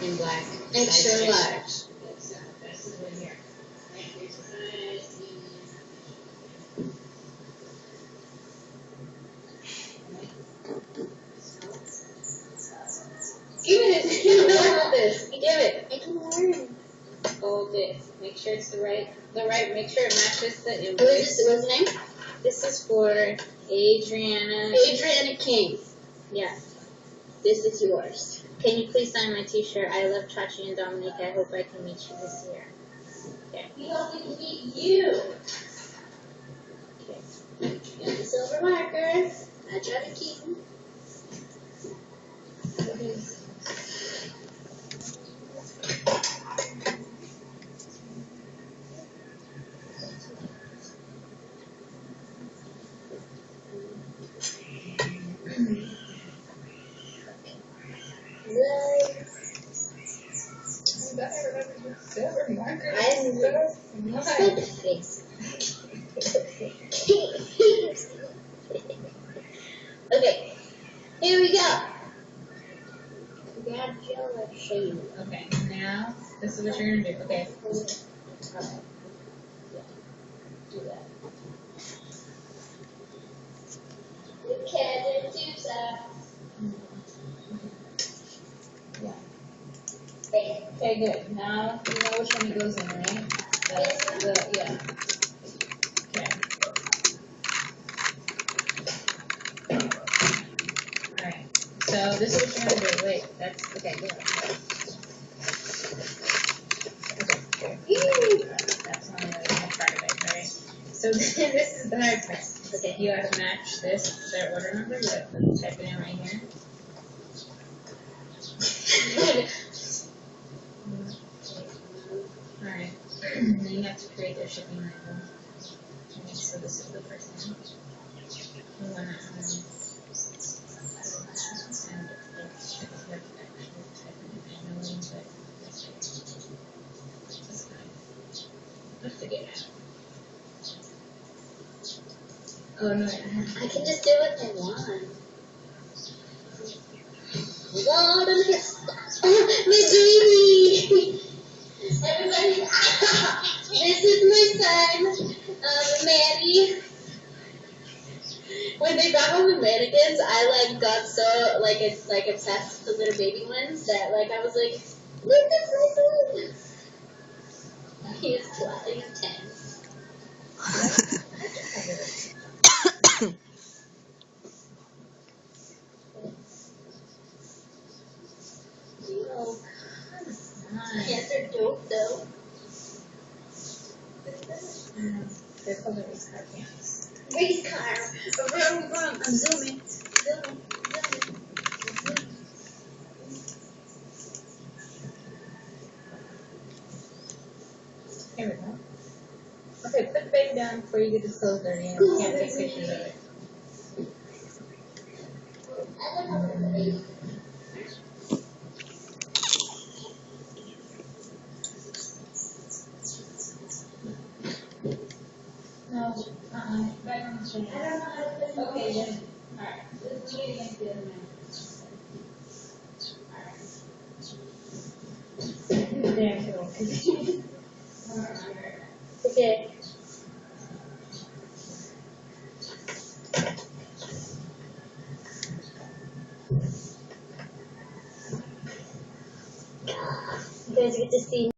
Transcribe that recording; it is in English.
in black. Extra large. Give it. Work with this. Give it. I can learn. Hold it. Make sure it's the right. Make sure it matches the Who invoice. is this? What's the name? This is for Adriana. Adriana King. Yeah. This is yours. Can you please sign my T-shirt? I love Chachi and Dominique. I hope I can meet you this year. Okay. We hope we can meet you. Okay. Got the silver marker. I try to keep them. Silver marker. Okay, here we go. Congratulations. Okay, now this is what you're gonna do. Okay. Do that. You can't do that. Yeah. Okay. Okay, good. Now you know which one it goes in, right? Yeah. Okay. Alright. So this is what you're gonna do. Wait, that's okay, go ahead. Okay, good. That's not really part of it, right? So this is the hard part. Okay, you have to match this, their order number, you have to type it in right here. Alright, and then you have to create their shipping label. Okay, so this is the first one. You wanna, and like, you have to actually type it in manually, but that's fine. I'll figure it out. Oh no, I can just do what I want. Lord, I'm just, my baby. Everybody, this is my son, Manny. When they brought home the mannequins, I got so obsessed with the little baby ones that I was like, look at my son. He's 12, he's 10. Yes, they're dope though. they're called race car pants. Race car. I'm zooming. Here we go. Okay, put the baby down before you get this closer. You can't take pictures of it. No, back on the screen. Okay, then. Alright, let's do it against the other man. Alright. There, so. Okay. You guys get to see